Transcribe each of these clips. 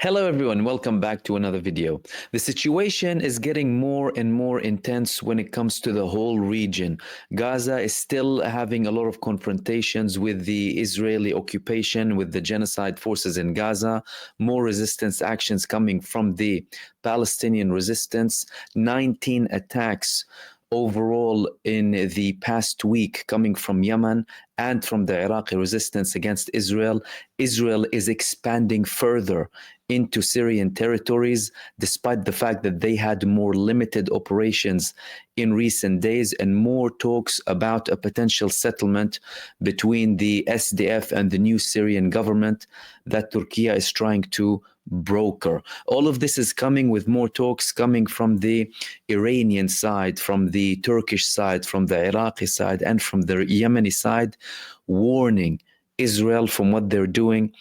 Hello everyone, welcome back to another video. The situation is getting more and more intense when it comes to the whole region. Gaza is still having a lot of confrontations with the Israeli occupation, with the genocide forces in Gaza, more resistance actions coming from the Palestinian resistance, 19 attacks overall in the past week coming from Yemen and from the Iraqi resistance against Israel. Israel is expanding further into Syrian territories, despite the fact that they had more limited operations in recent days and more talks about a potential settlement between the SDF and the new Syrian government that Turkiye is trying to broker. All of this is coming with more talks coming from the Iranian side, from the Turkish side, from the Iraqi side, and from the Yemeni side, warning Israel from what they're doing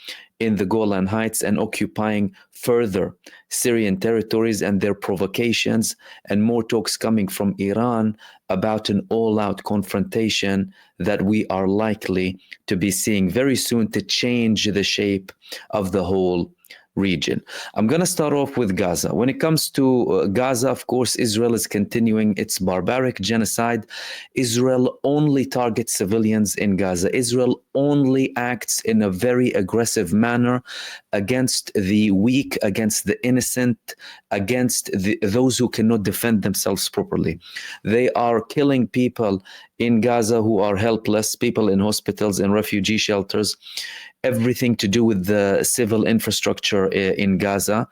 in the Golan Heights and occupying further Syrian territories and their provocations, and more talks coming from Iran about an all-out confrontation that we are likely to be seeing very soon to change the shape of the whole region. I'm going to start off with Gaza. When it comes to Gaza, of course, Israel is continuing its barbaric genocide. Israel only targets civilians in Gaza. Israel only acts in a very aggressive manner against the weak, against the innocent, against those who cannot defend themselves properly. They are killing people in Gaza who are helpless, people in hospitals, in refugee shelters, everything to do with the civil infrastructure in Gaza.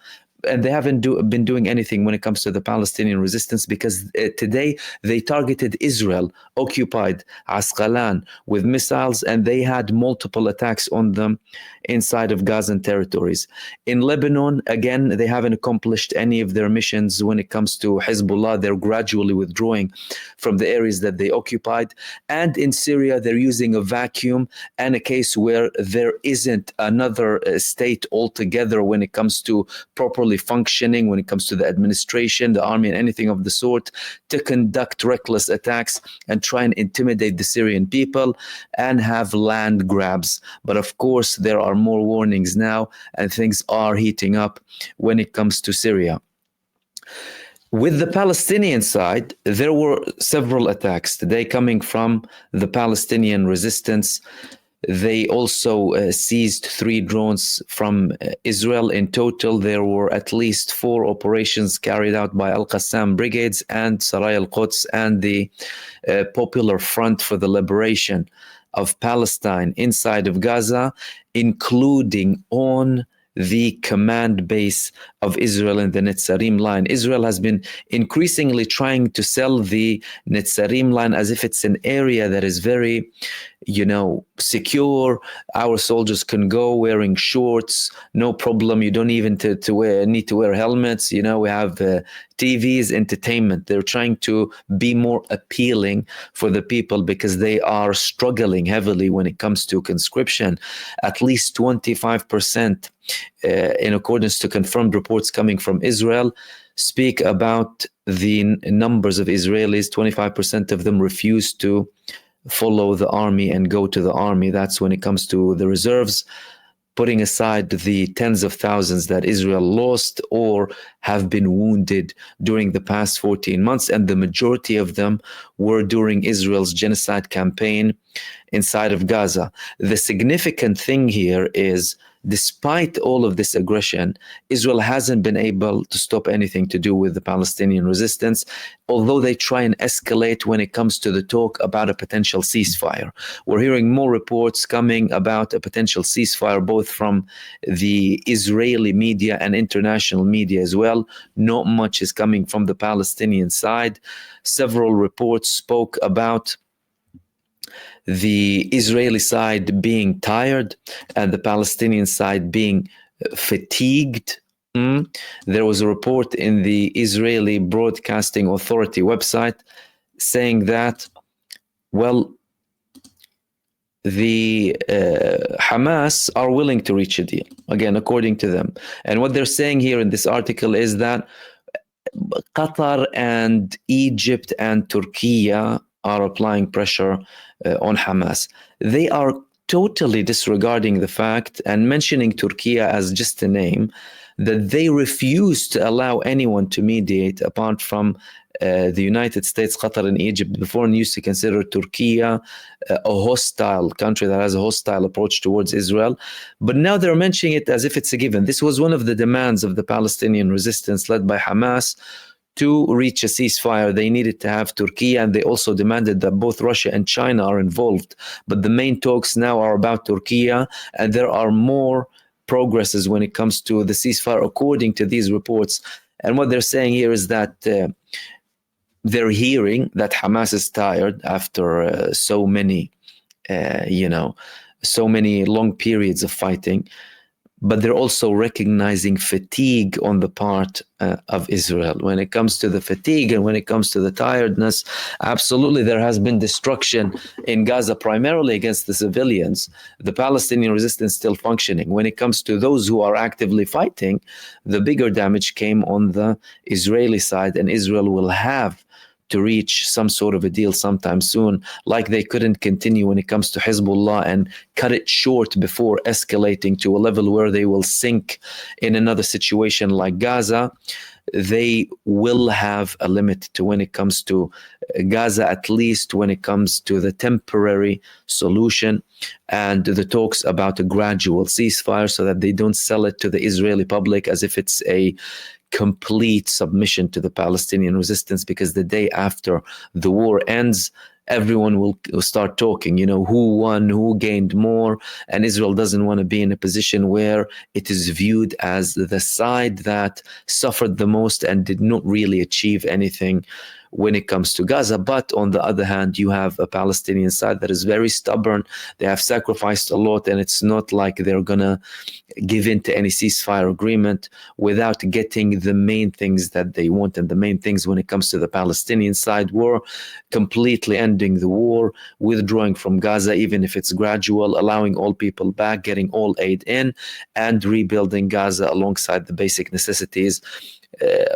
And they haven't been doing anything when it comes to the Palestinian resistance, because today they targeted Israel, occupied Asqalan with missiles, and they had multiple attacks on them inside of Gazan territories. In Lebanon, again, they haven't accomplished any of their missions when it comes to Hezbollah. They're gradually withdrawing from the areas that they occupied. And in Syria, they're using a vacuum and a case where there isn't another state altogether when it comes to properly functioning, when it comes to the administration, the army, and anything of the sort, to conduct reckless attacks and try and intimidate the Syrian people and have land grabs. But of course, there are more warnings now, and things are heating up when it comes to Syria. With the Palestinian side, there were several attacks today coming from the Palestinian resistance. They also seized 3 drones from Israel. In total, there were at least 4 operations carried out by Al-Qassam brigades and Saray al-Quds and the Popular Front for the Liberation of Palestine inside of Gaza, including on the command base of Israel in the Netzarim line. Israel has been increasingly trying to sell the Netzarim line as if it's an area that is very, secure. Our soldiers can go wearing shorts, no problem. You don't even need to wear helmets. We have TVs, entertainment. They're trying to be more appealing for the people because they are struggling heavily when it comes to conscription. At least 25%, in accordance to confirmed reports coming from Israel, speak about the numbers of Israelis. 25% of them refuse to follow the army and go to the army. That's when it comes to the reserves, putting aside the tens of thousands that Israel lost or have been wounded during the past 14 months. And the majority of them were during Israel's genocide campaign inside of Gaza. The significant thing here is, despite all of this aggression, Israel hasn't been able to stop anything to do with the Palestinian resistance, although they try and escalate when it comes to the talk about a potential ceasefire. We're hearing more reports coming about a potential ceasefire, both from the Israeli media and international media as well. Not much is coming from the Palestinian side. Several reports spoke about the Israeli side being tired and the Palestinian side being fatigued. There was a report in the Israeli Broadcasting Authority website saying that, the Hamas are willing to reach a deal, again, according to them. And what they're saying here in this article is that Qatar and Egypt and Turkey are applying pressure on Hamas. They are totally disregarding the fact and mentioning Turkey as just a name, that they refuse to allow anyone to mediate apart from the United States, Qatar, and Egypt. Before, used to consider Turkey a hostile country that has a hostile approach towards Israel. But now they're mentioning it as if it's a given. This was one of the demands of the Palestinian resistance led by Hamas. To reach a ceasefire, they needed to have Turkey, and they also demanded that both Russia and China are involved. But the main talks now are about Turkey, and there are more progresses when it comes to the ceasefire, according to these reports. And what they're saying here is that they're hearing that Hamas is tired after so many long periods of fighting. But they're also recognizing fatigue on the part of Israel. When it comes to the fatigue and when it comes to the tiredness, absolutely there has been destruction in Gaza, primarily against the civilians. The Palestinian resistance still functioning. When it comes to those who are actively fighting, the bigger damage came on the Israeli side, and Israel will have to reach some sort of a deal sometime soon, like they couldn't continue when it comes to Hezbollah and cut it short before escalating to a level where they will sink in another situation like Gaza. They will have a limit to when it comes to Gaza, at least when it comes to the temporary solution and the talks about a gradual ceasefire, so that they don't sell it to the Israeli public as if it's a complete submission to the Palestinian resistance, because the day after the war ends, everyone will start talking, who won, who gained more, and Israel doesn't want to be in a position where it is viewed as the side that suffered the most and did not really achieve anything when it comes to Gaza. But on the other hand, you have a Palestinian side that is very stubborn. They have sacrificed a lot, and it's not like they're gonna give in to any ceasefire agreement without getting the main things that they want. And the main things when it comes to the Palestinian side were completely ending the war, withdrawing from Gaza, even if it's gradual, allowing all people back, getting all aid in, and rebuilding Gaza alongside the basic necessities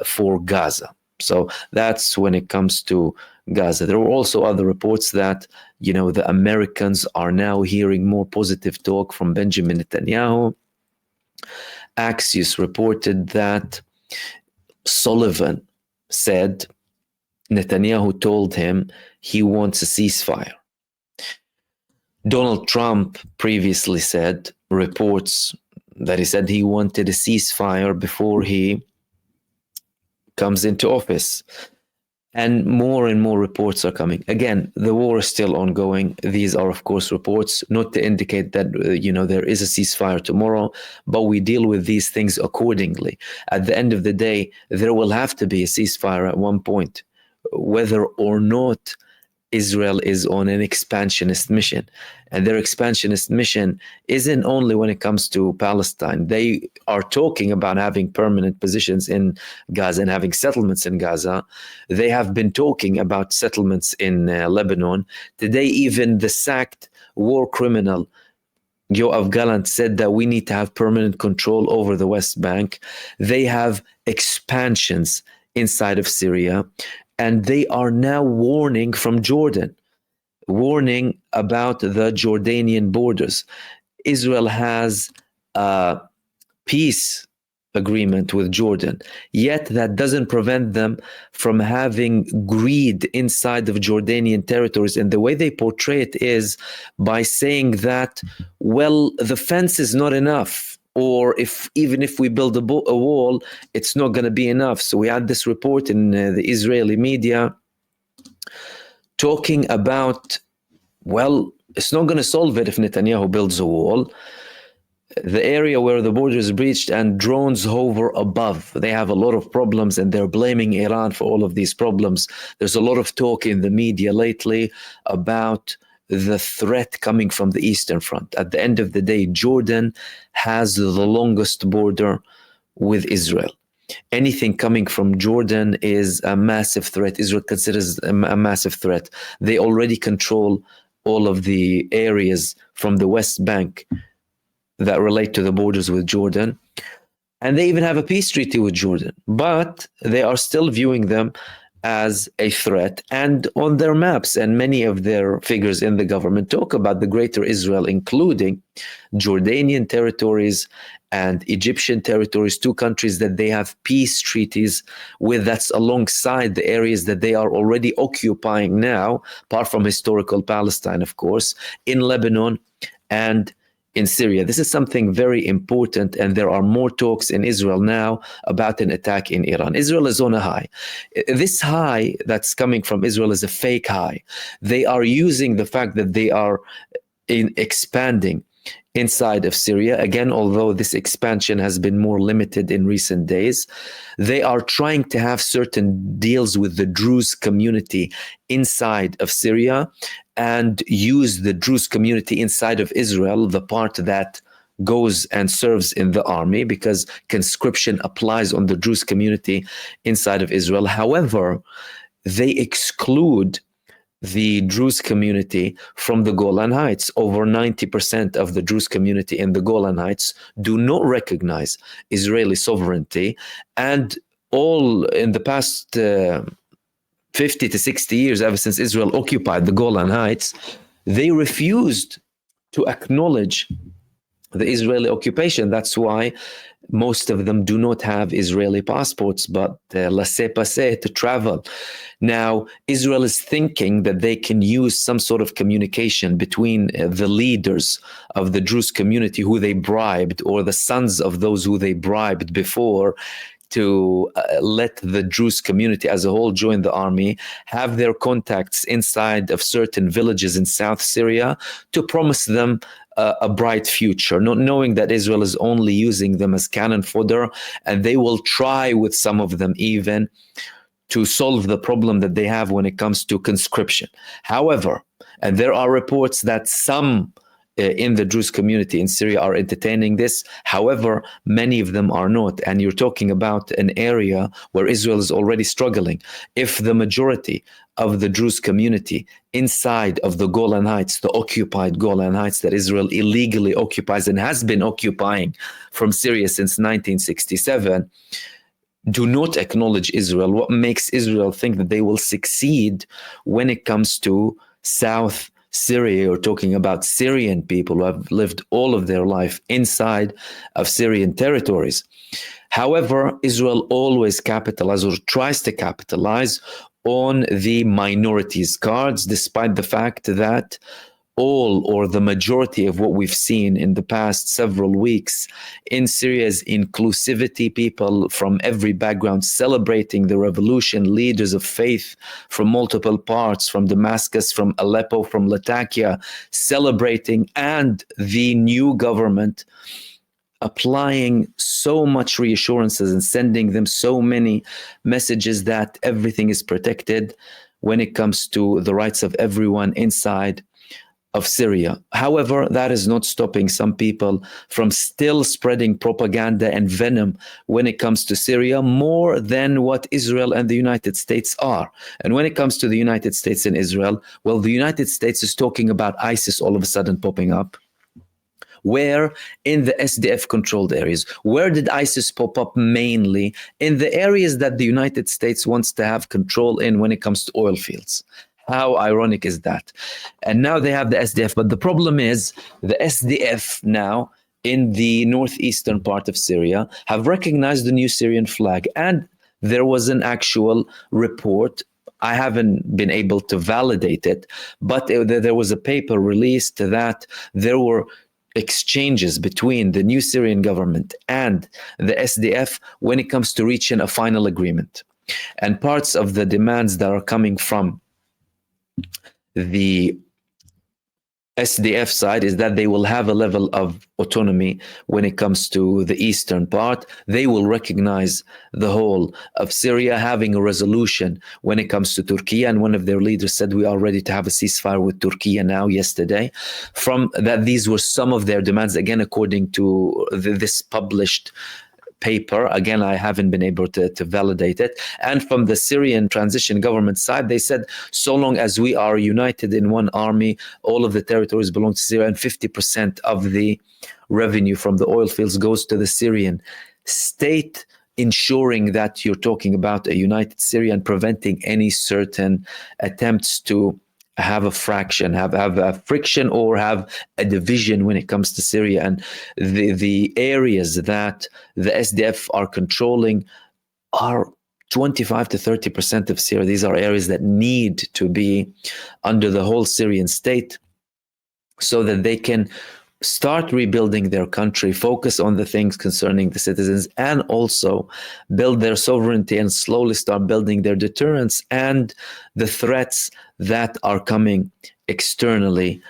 for Gaza. So that's when it comes to Gaza. There were also other reports that, the Americans are now hearing more positive talk from Benjamin Netanyahu. Axios reported that Sullivan said Netanyahu told him he wants a ceasefire. Donald Trump previously said, reports that he said he wanted a ceasefire before he comes into office. And more reports are coming. Again, the war is still ongoing. These are, of course, reports, not to indicate that, there is a ceasefire tomorrow, but we deal with these things accordingly. At the end of the day, there will have to be a ceasefire at one point, whether or not Israel is on an expansionist mission. And their expansionist mission isn't only when it comes to Palestine. They are talking about having permanent positions in Gaza and having settlements in Gaza. They have been talking about settlements in Lebanon. Today, even the sacked war criminal Yoav Gallant said that we need to have permanent control over the West Bank. They have expansions inside of Syria. And they are now warning from Jordan, warning about the Jordanian borders. Israel has a peace agreement with Jordan, yet that doesn't prevent them from having greed inside of Jordanian territories. And the way they portray it is by saying that, well, the fence is not enough. Or even if we build a wall, it's not going to be enough. So we had this report in the Israeli media talking about, well, it's not going to solve it if Netanyahu builds a wall. The area where the border is breached and drones hover above, they have a lot of problems, and they're blaming Iran for all of these problems. There's a lot of talk in the media lately about the threat coming from the Eastern Front. At the end of the day, Jordan has the longest border with Israel. Anything coming from Jordan is a massive threat. Israel considers a massive threat. They already control all of the areas from the West Bank that relate to the borders with Jordan. And they even have a peace treaty with Jordan. But they are still viewing them as a threat. And on their maps, and many of their figures in the government talk about the greater Israel, including Jordanian territories and Egyptian territories, two countries that they have peace treaties with, that's alongside the areas that they are already occupying now, apart from historical Palestine, of course, in Lebanon and in Syria. This is something very important, and there are more talks in Israel now about an attack in Iran. Israel is on a high. This high that's coming from Israel is a fake high. They are using the fact that they are expanding inside of Syria. Again, although this expansion has been more limited in recent days, they are trying to have certain deals with the Druze community inside of Syria and use the Druze community inside of Israel, the part that goes and serves in the army, because conscription applies on the Druze community inside of Israel. However, they exclude the Druze community from the Golan Heights. Over 90% of the Druze community in the Golan Heights do not recognize Israeli sovereignty. And all in the past 50 to 60 years, ever since Israel occupied the Golan Heights, they refused to acknowledge the Israeli occupation. That's why most of them do not have Israeli passports, but laissez-passer to travel. Now, Israel is thinking that they can use some sort of communication between the leaders of the Druze community who they bribed, or the sons of those who they bribed before, to let the Druze community as a whole join the army, have their contacts inside of certain villages in South Syria to promise them a bright future, not knowing that Israel is only using them as cannon fodder, and they will try with some of them even to solve the problem that they have when it comes to conscription. However, and there are reports that some in the Druze community in Syria are entertaining this. However, many of them are not. And you're talking about an area where Israel is already struggling. If the majority of the Druze community inside of the Golan Heights, the occupied Golan Heights that Israel illegally occupies and has been occupying from Syria since 1967, do not acknowledge Israel, what makes Israel think that they will succeed when it comes to South Syria? You're talking about Syrian people who have lived all of their life inside of Syrian territories. However, Israel always capitalizes, or tries to capitalize, on the minorities cards, despite the fact that all, or the majority of what we've seen in the past several weeks in Syria is inclusivity, people from every background celebrating the revolution, leaders of faith from multiple parts, from Damascus, from Aleppo, from Latakia, celebrating, and the new government applying so much reassurances and sending them so many messages that everything is protected when it comes to the rights of everyone inside of Syria. However, that is not stopping some people from still spreading propaganda and venom when it comes to Syria, more than what Israel and the United States are. And when it comes to the United States and Israel, well, the United States is talking about ISIS all of a sudden popping up. Where? In the SDF controlled areas. Where did ISIS pop up? Mainly in the areas that the United States wants to have control in when it comes to oil fields. How ironic is that? And now they have the SDF, but the problem is the SDF now in the northeastern part of Syria have recognized the new Syrian flag. And there was an actual report. I haven't been able to validate it, but there was a paper released that there were exchanges between the new Syrian government and the SDF when it comes to reaching a final agreement. And parts of the demands that are coming from the SDF side is that they will have a level of autonomy when it comes to the eastern part. They will recognize the whole of Syria, having a resolution when it comes to Turkey. And one of their leaders said, we are ready to have a ceasefire with Turkey now, yesterday. From that, these were some of their demands, again, according to this published paper. Again, I haven't been able to validate it. And from the Syrian transition government side, they said, so long as we are united in one army, all of the territories belong to Syria, and 50% of the revenue from the oil fields goes to the Syrian state. ensuring that you're talking about a united Syria and preventing any certain attempts to have a fraction, have a friction, or have a division when it comes to Syria. And the areas that the SDF are controlling are 25 to 30% of Syria. These are areas that need to be under the whole Syrian state so that they can start rebuilding their country, focus on the things concerning the citizens, and also build their sovereignty and slowly start building their deterrence and the threats that are coming externally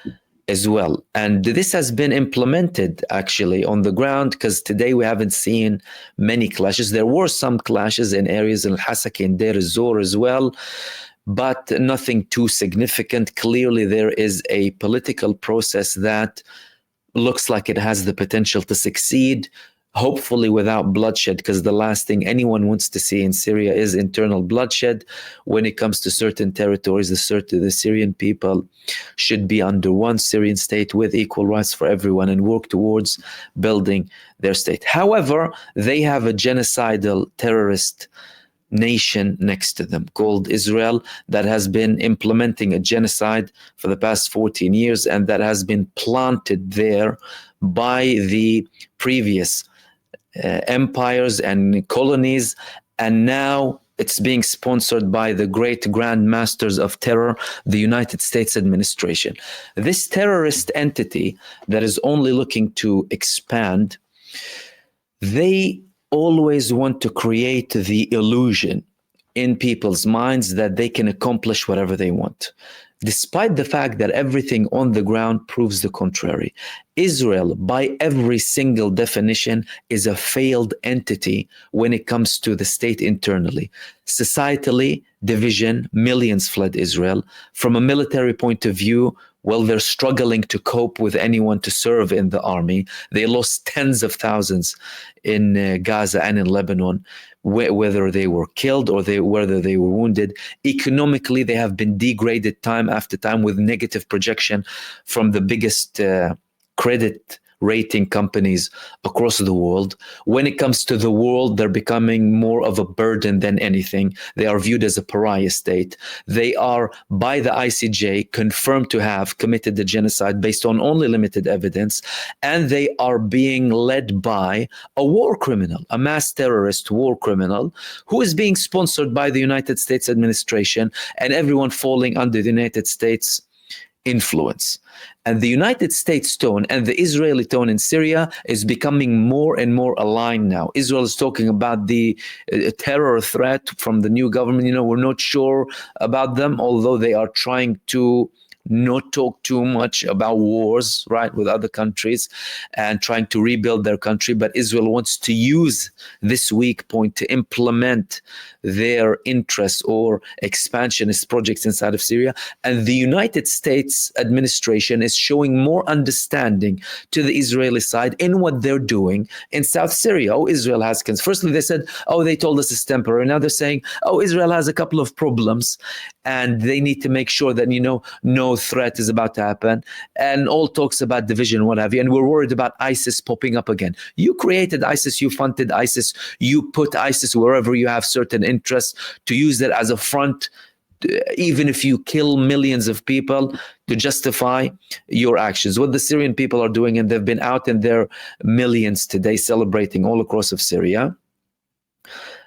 as well. And this has been implemented actually on the ground, because today we haven't seen many clashes. There were some clashes in areas in Al-Hasaki and Deir ez-Zor as well, but nothing too significant. Clearly there is a political process that looks like it has the potential to succeed, hopefully without bloodshed, because the last thing anyone wants to see in Syria is internal bloodshed. When it comes to certain territories, the Syrian people should be under one Syrian state with equal rights for everyone and work towards building their state. However, they have a genocidal terrorist nation next to them called Israel that has been implementing a genocide for the past 14 years, and that has been planted there by the previous empires and colonies, and now it's being sponsored by the great grand masters of terror, the United States administration. This terrorist entity that is only looking to expand, they always want to create the illusion in people's minds that they can accomplish whatever they want, despite the fact that everything on the ground proves the contrary. Israel, by every single definition, is a failed entity when it comes to the state internally. Societally, division, millions fled Israel. From a military point of view, well, they're struggling to cope with anyone to serve in the army. They lost tens of thousands in Gaza and in Lebanon, whether they were killed or whether they were wounded. Economically, they have been degraded time after time with negative projection from the biggest credit rating companies across the world. When it comes to the world, they're becoming more of a burden than anything. They are viewed as a pariah state. They are, by the ICJ, confirmed to have committed the genocide based on only limited evidence, and they are being led by a war criminal, a mass terrorist war criminal, who is being sponsored by the United States administration and everyone falling under the United States influence. And the United States tone and the Israeli tone in Syria is becoming more and more aligned now. Israel is talking about the terror threat from the new government. You know, we're not sure about them, although they are trying to not talk too much about wars, right, with other countries and trying to rebuild their country. But Israel wants to use this weak point to implement their interests or expansionist projects inside of Syria. And the United States administration is showing more understanding to the Israeli side in what they're doing in South Syria. Oh, Israel has, firstly they said, oh, they told us it's temporary. Now they're saying, oh, Israel has a couple of problems and they need to make sure that, you know, no threat is about to happen, and all talks about division, what have you, and we're worried about ISIS popping up again. You created ISIS, you funded ISIS, you put ISIS wherever you have certain interests to use that as a front, even if you kill millions of people, to justify your actions. What the Syrian people are doing, and they've been out in their millions today celebrating all across of Syria.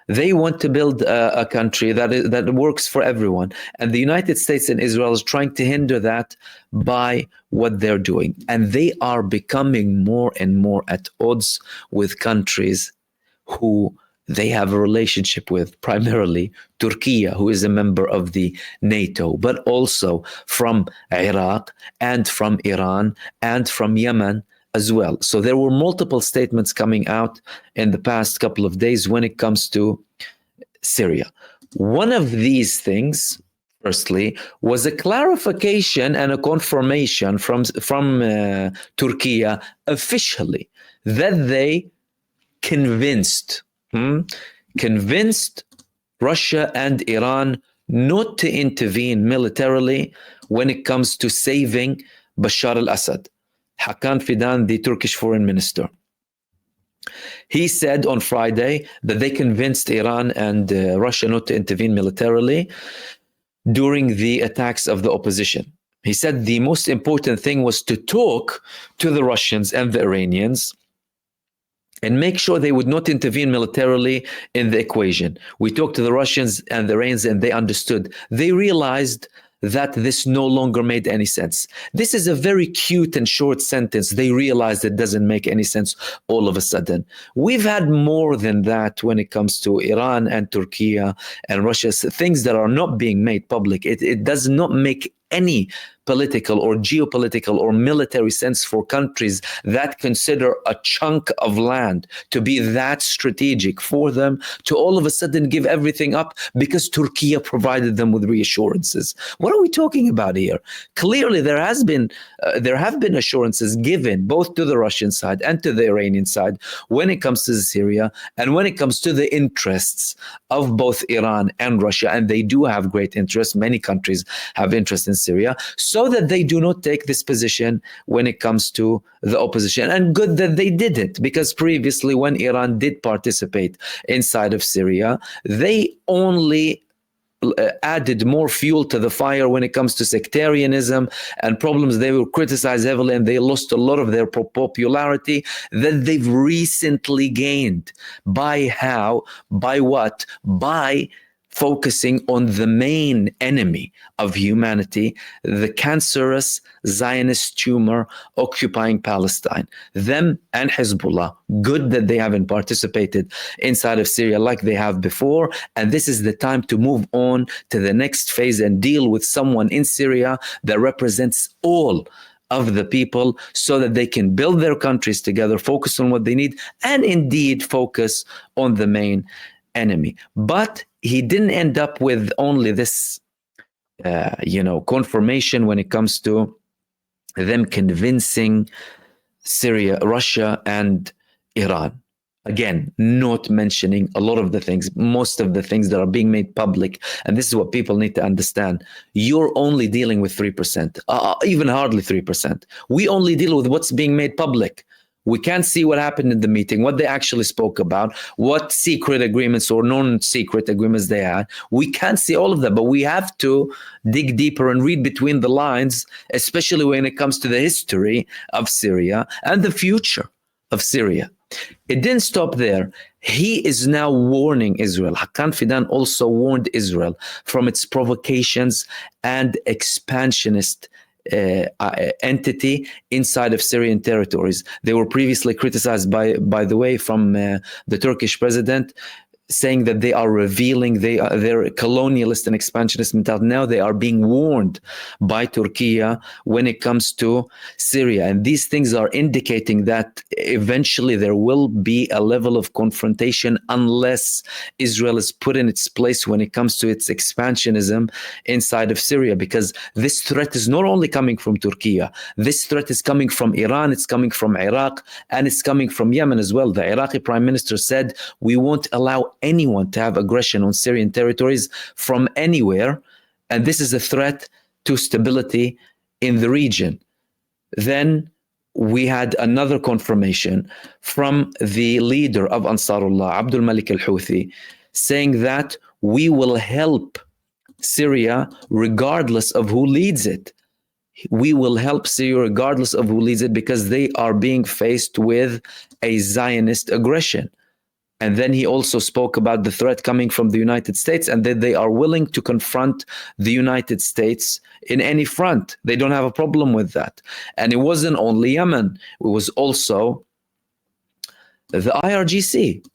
They want to build a country that works for everyone. And the United States and Israel is trying to hinder that by what they're doing. And they are becoming more and more at odds with countries who they have a relationship with, primarily Turkey, who is a member of the NATO, but also from Iraq and from Iran and from Yemen as well. So there were multiple statements coming out in the past couple of days when it comes to Syria. One of these things, firstly, was a clarification and a confirmation from Turkey officially that they convinced Russia and Iran not to intervene militarily when it comes to saving Bashar al-Assad. Hakan Fidan, the Turkish foreign minister. He said on Friday that they convinced Iran and Russia not to intervene militarily during the attacks of the opposition. He said the most important thing was to talk to the Russians and the Iranians and make sure they would not intervene militarily in the equation. We talked to the Russians and the Iranians, and they understood. They realized that this no longer made any sense. This is a very cute and short sentence. They realized it doesn't make any sense all of a sudden. We've had more than that when it comes to Iran and Turkey and Russia, things that are not being made public. It does not make any political or geopolitical or military sense for countries that consider a chunk of land to be that strategic for them to all of a sudden give everything up because Turkey provided them with reassurances. What are we talking about here? Clearly, there have been assurances given both to the Russian side and to the Iranian side when it comes to Syria and when it comes to the interests of both Iran and Russia, and they do have great interest. Many countries have interest in Syria, so that they do not take this position when it comes to the opposition. And good that they didn't, because previously when Iran did participate inside of Syria, they only added more fuel to the fire when it comes to sectarianism and problems. They were criticized heavily and they lost a lot of their popularity that they've recently gained. By how? By what? By focusing on the main enemy of humanity, the cancerous Zionist tumor occupying Palestine. Them and Hezbollah, good that they haven't participated inside of Syria like they have before. And this is the time to move on to the next phase and deal with someone in Syria that represents all of the people so that they can build their countries together, focus on what they need, and indeed focus on the main enemy. But he didn't end up with only this, confirmation when it comes to them convincing Syria, Russia, and Iran. Again, not mentioning a lot of the things, most of the things that are being made public. And this is what people need to understand. You're only dealing with 3%, even hardly 3%. We only deal with what's being made public. We can't see what happened in the meeting, what they actually spoke about, what secret agreements or non-secret agreements they had. We can't see all of that, but we have to dig deeper and read between the lines, especially when it comes to the history of Syria and the future of Syria. It didn't stop there. He is now warning Israel. Hakan Fidan also warned Israel from its provocations and expansionist entity inside of Syrian territories. They were previously criticized, by the way, from the Turkish president, saying that they are revealing their colonialist and expansionist mentality. Now they are being warned by Turkey when it comes to Syria. And these things are indicating that eventually there will be a level of confrontation unless Israel is put in its place when it comes to its expansionism inside of Syria. Because this threat is not only coming from Turkey, this threat is coming from Iran, it's coming from Iraq, and it's coming from Yemen as well. The Iraqi prime minister said, we won't allow anyone to have aggression on Syrian territories from anywhere, and this is a threat to stability in the region. Then we had another confirmation from the leader of Ansarullah, Abdul Malik al-Houthi, saying that we will help Syria regardless of who leads it. We will help Syria regardless of who leads it because they are being faced with a Zionist aggression. And then he also spoke about the threat coming from the United States and that they are willing to confront the United States in any front. They don't have a problem with that. And it wasn't only Yemen. It was also the IRGC.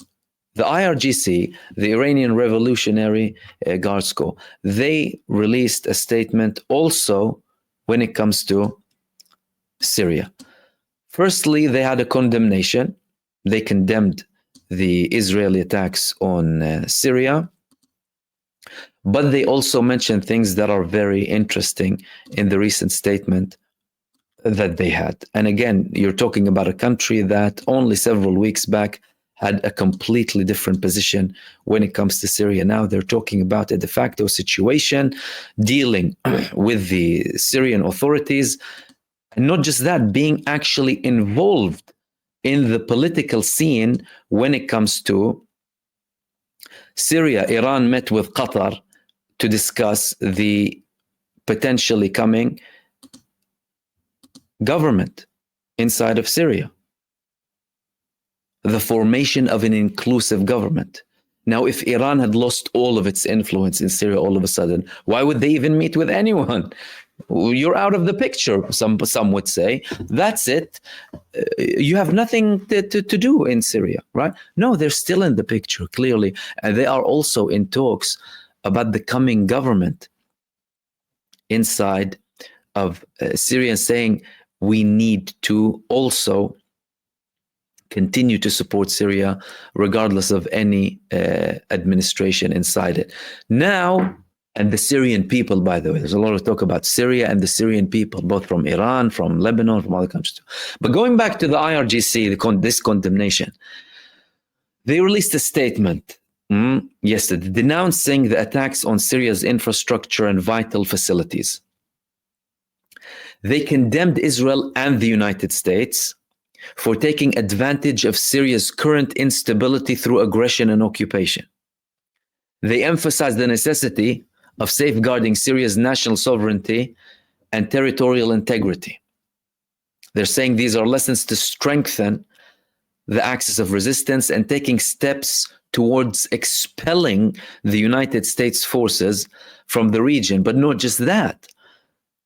The IRGC, the Iranian Revolutionary Guards Corps, they released a statement also when it comes to Syria. Firstly, they had a condemnation. They condemned the Israeli attacks on Syria, but they also mentioned things that are very interesting in the recent statement that they had. And again, you're talking about a country that only several weeks back had a completely different position when it comes to Syria. Now they're talking about a de facto situation, dealing with the Syrian authorities, and not just that, being actually involved in the political scene when it comes to Syria. Iran met with Qatar to discuss the potentially coming government inside of Syria, the formation of an inclusive government. Now, if Iran had lost all of its influence in Syria all of a sudden, why would they even meet with anyone? You're out of the picture, some would say. That's it. You have nothing to do in Syria, right? No, they're still in the picture, clearly. And they are also in talks about the coming government inside of Syria, saying we need to also continue to support Syria regardless of any administration inside it. Now, and the Syrian people, by the way, there's a lot of talk about Syria and the Syrian people, both from Iran, from Lebanon, from other countries too. But going back to the IRGC, this condemnation, they released a statement yesterday denouncing the attacks on Syria's infrastructure and vital facilities. They condemned Israel and the United States for taking advantage of Syria's current instability through aggression and occupation. They emphasized the necessity of safeguarding Syria's national sovereignty and territorial integrity. They're saying these are lessons to strengthen the axis of resistance and taking steps towards expelling the United States forces from the region. But not just that.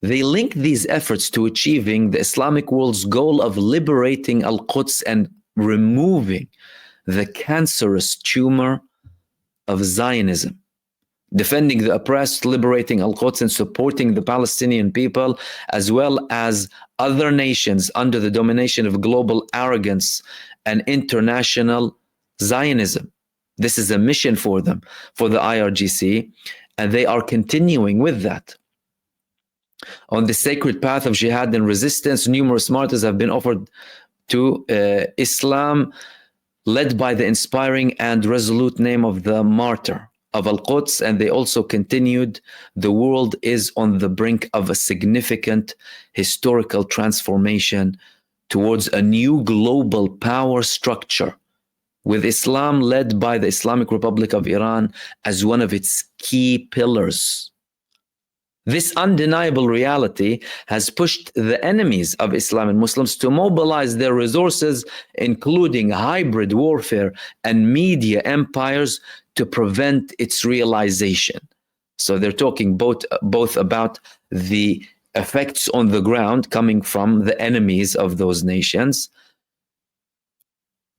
They link these efforts to achieving the Islamic world's goal of liberating Al-Quds and removing the cancerous tumor of Zionism, defending the oppressed, liberating Al-Quds, and supporting the Palestinian people, as well as other nations under the domination of global arrogance and international Zionism. This is a mission for them, for the IRGC, and they are continuing with that. On the sacred path of jihad and resistance, numerous martyrs have been offered to Islam, led by the inspiring and resolute name of the martyr of Al-Quds. And they also continued, the world is on the brink of a significant historical transformation towards a new global power structure, with Islam led by the Islamic Republic of Iran as one of its key pillars. This undeniable reality has pushed the enemies of Islam and Muslims to mobilize their resources, including hybrid warfare and media empires, to prevent its realization. So they're talking both about the effects on the ground coming from the enemies of those nations,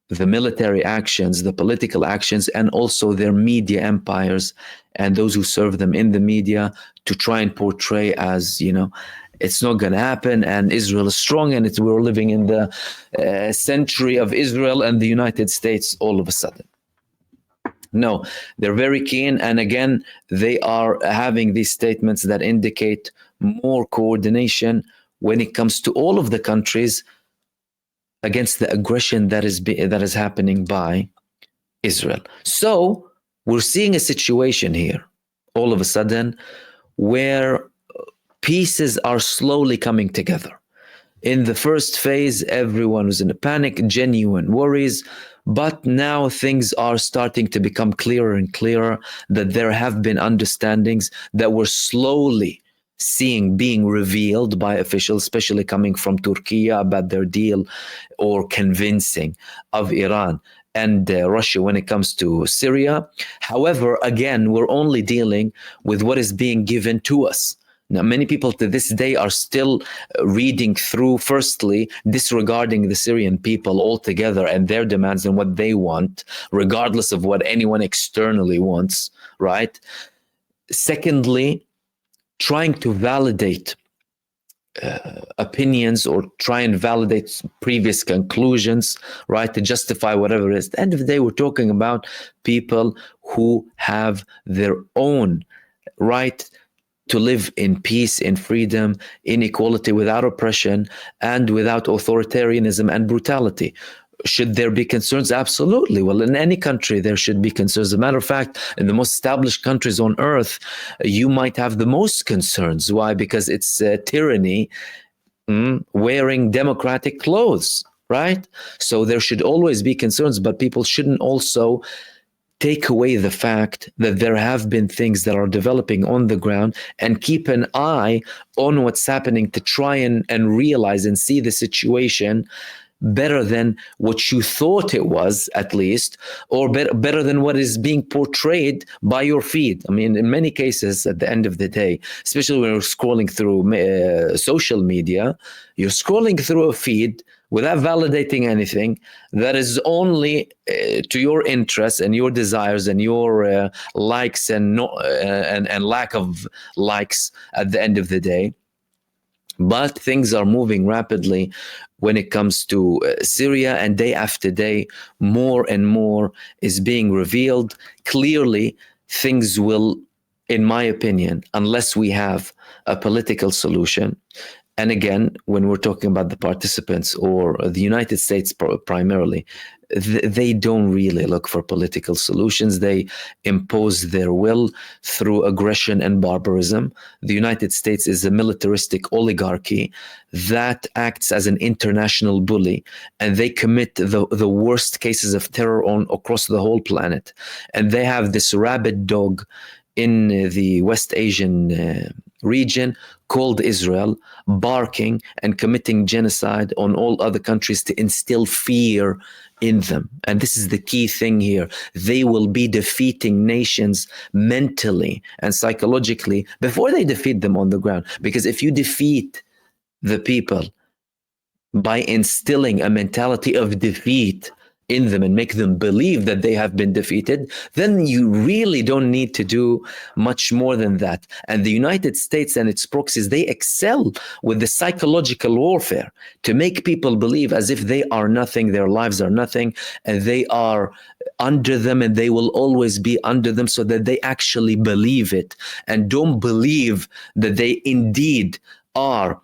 the military actions, the political actions, and also their media empires and those who serve them in the media, to try and portray as, you know, it's not going to happen and Israel is strong and we're living in the century of Israel and the United States all of a sudden. No, they're very keen. And again, they are having these statements that indicate more coordination when it comes to all of the countries against the aggression that is happening by Israel. So we're seeing a situation here all of a sudden where pieces are slowly coming together. In the first phase, everyone was in a panic, genuine worries, but now things are starting to become clearer and clearer that there have been understandings that we're slowly seeing being revealed by officials, especially coming from Turkey, about their deal or convincing of Iran and Russia when it comes to Syria. However, again, we're only dealing with what is being given to us. Now, many people to this day are still reading through, firstly, disregarding the Syrian people altogether and their demands and what they want, regardless of what anyone externally wants, right? Secondly, trying to validate opinions or try and validate previous conclusions, right, to justify whatever it is. At the end of the day, we're talking about people who have their own right to live in peace, in freedom, in equality, without oppression and without authoritarianism and brutality. Should there be concerns? Absolutely. Well, in any country, there should be concerns. As a matter of fact, in the most established countries on earth, you might have the most concerns. Why? Because it's tyranny wearing democratic clothes, right? So there should always be concerns, but people shouldn't also take away the fact that there have been things that are developing on the ground, and keep an eye on what's happening to try and realize and see the situation better than what you thought it was, at least, or better than what is being portrayed by your feed. I mean, in many cases, at the end of the day, especially when you're scrolling through social media, you're scrolling through a feed without validating anything that is only to your interests and your desires and your likes and lack of likes at the end of the day. But things are moving rapidly when it comes to Syria, and day after day, more and more is being revealed. Clearly, things will, in my opinion, unless we have a political solution. And again, when we're talking about the participants or the United States primarily, they don't really look for political solutions. They impose their will through aggression and barbarism. The United States is a militaristic oligarchy that acts as an international bully, and they commit the worst cases of terror across the whole planet. And they have this rabid dog in the West Asian region called Israel, barking and committing genocide on all other countries to instill fear in them. And this is the key thing here. They will be defeating nations mentally and psychologically before they defeat them on the ground. Because if you defeat the people by instilling a mentality of defeat in them and make them believe that they have been defeated, then you really don't need to do much more than that. And the United States and its proxies, they excel with the psychological warfare to make people believe as if they are nothing, their lives are nothing, and they are under them and they will always be under them, so that they actually believe it and don't believe that they indeed are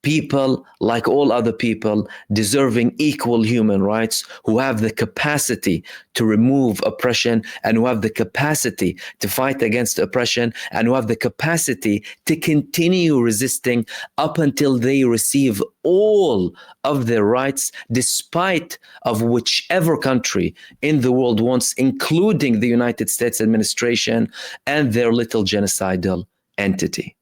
people like all other people, deserving equal human rights, who have the capacity to remove oppression, and who have the capacity to fight against oppression, and who have the capacity to continue resisting up until they receive all of their rights, despite of whichever country in the world wants, including the United States administration and their little genocidal entity.